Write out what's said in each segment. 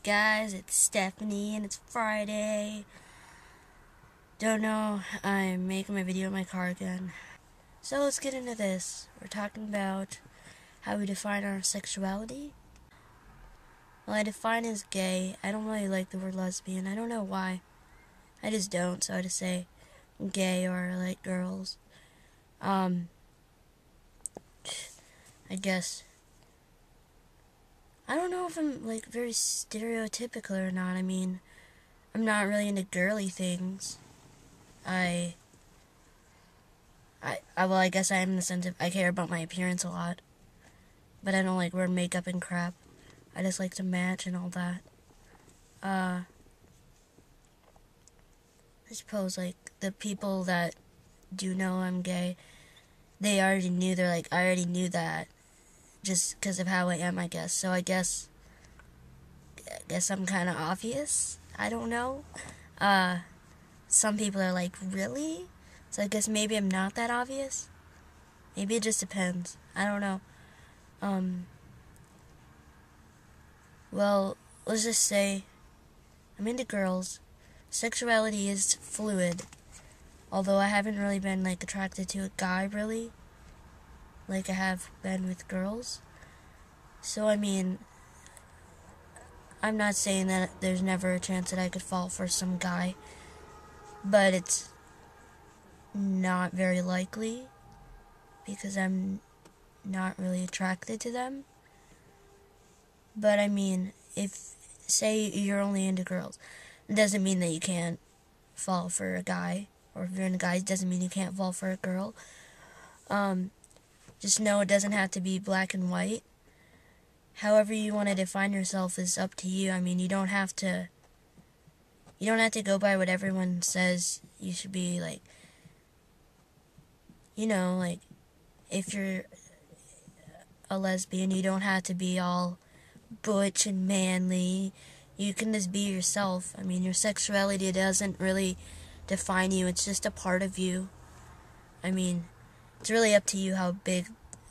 guys? It's Stephanie and it's Friday. Don't know, I'm making my video in my car again. So let's get into this. We're talking about how we define our sexuality. Well, I define as gay. I don't really like the word lesbian. I don't know why. I just don't, so I just say gay or I like girls. I guess. I don't know if I'm like very stereotypical or not. I mean, I'm not really into girly things. I guess I am in the sense of I care about my appearance a lot. But I don't like wear makeup and crap. I just like to match and all that. I suppose like the people that do know I'm gay, they already knew. They're like, I already knew that just because of how I am, I guess. So I guess I'm kind of obvious. I don't know. Some people are like, really? So I guess maybe I'm not that obvious. Maybe it just depends. I don't know. Well, let's just say I'm into girls. Sexuality is fluid. Although I haven't really been like attracted to a guy really, like I have been with girls. So I mean, I'm not saying that there's never a chance that I could fall for some guy, but it's not very likely because I'm not really attracted to them. But I mean, if say you're only into girls, it doesn't mean that you can't fall for a guy, or if you're into guys, it doesn't mean you can't fall for a girl. Just know it doesn't have to be black and white. However you want to define yourself is up to you. I mean, you don't have to go by what everyone says you should be, like, you know, like, if you're a lesbian, you don't have to be all butch and manly. You can just be yourself. I mean, your sexuality doesn't really define you. It's just a part of you. I mean, it's really up to you how big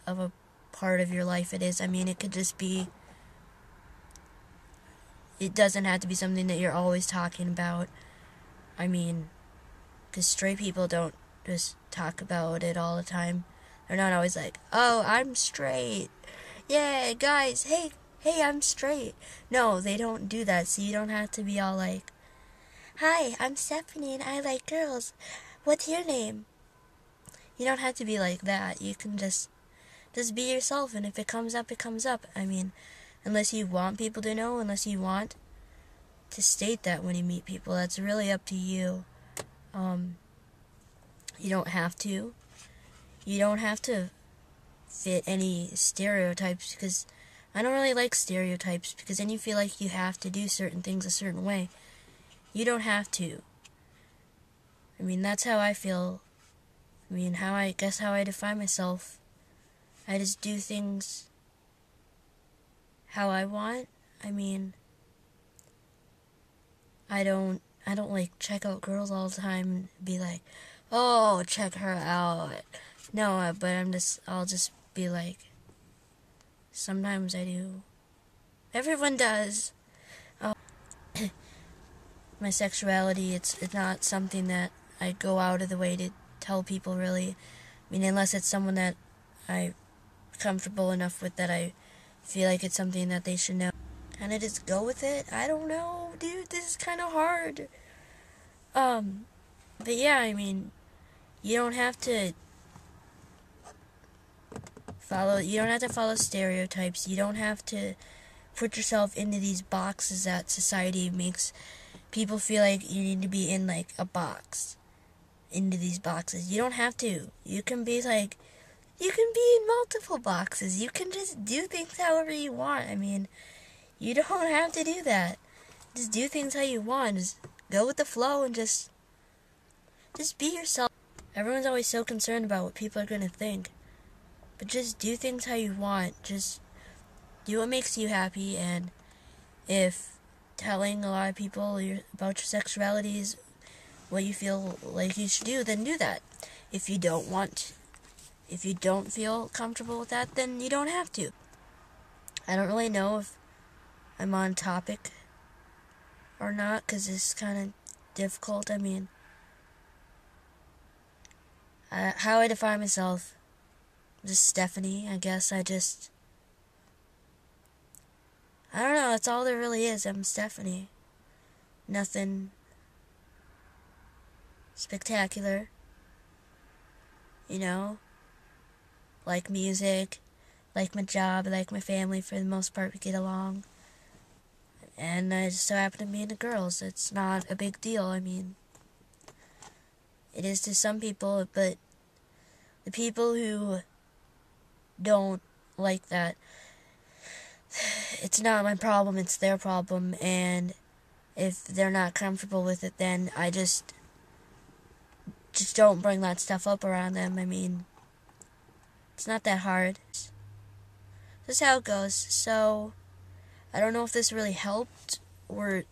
of a part of your life it is. I mean, it could just be, it doesn't have to be something that you're always talking about. I mean, because straight people don't just talk about it all the time. They're not always like, oh, I'm straight. Yeah, guys, hey, I'm straight. No, they don't do that, so you don't have to be all like, hi, I'm Stephanie and I like girls. What's your name? You don't have to be like that. You can just be yourself, and if it comes up, it comes up. I mean, unless you want people to know, unless you want to state that when you meet people, that's really up to you. You don't have to. You don't have to fit any stereotypes, because I don't really like stereotypes, because then you feel like you have to do certain things a certain way. You don't have to. I mean, that's how I feel. I mean, how I define myself. I just do things how I want. I mean, I don't like check out girls all the time and be like, oh, check her out. No, but I'll just be like, sometimes I do. Everyone does. My sexuality, it's not something that I go out of the way to tell people, really. I mean, unless it's someone that I'm comfortable enough with that I feel like it's something that they should know. Kind of just go with it. I don't know, dude. This is kind of hard. But yeah, I mean, you don't have to follow stereotypes. You don't have to put yourself into these boxes that society makes people feel like you need to be in, like, a box. Into these boxes. You don't have to. You can be in multiple boxes. You can just do things however you want. I mean, you don't have to do that. Just do things how you want. Just go with the flow and just be yourself. Everyone's always so concerned about what people are going to think. But just do things how you want. Just do what makes you happy, and if telling a lot of people about your sexuality is what you feel like you should do, then do that. If you don't feel comfortable with that, then you don't have to. I don't really know if I'm on topic or not, because it's kind of difficult. I mean, how I define myself, just Stephanie, I guess. I don't know, that's all there really is. I'm Stephanie. Nothing spectacular, you know? Like music, like my job, like my family, for the most part, we get along. And I just so happen to be into girls. It's not a big deal. I mean, it is to some people, but the people who don't like that, it's not my problem, it's their problem. And if they're not comfortable with it, then I just don't bring that stuff up around them. I mean, it's not that hard. This is how it goes. So, I don't know if this really helped or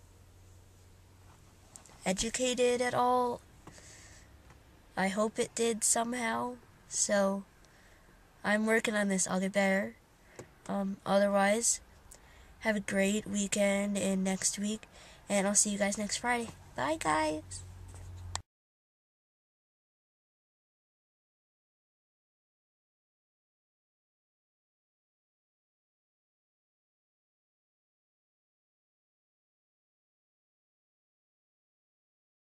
educated at all. I hope it did somehow. So, I'm working on this. I'll get better. Otherwise, have a great weekend and next week. And I'll see you guys next Friday. Bye, guys.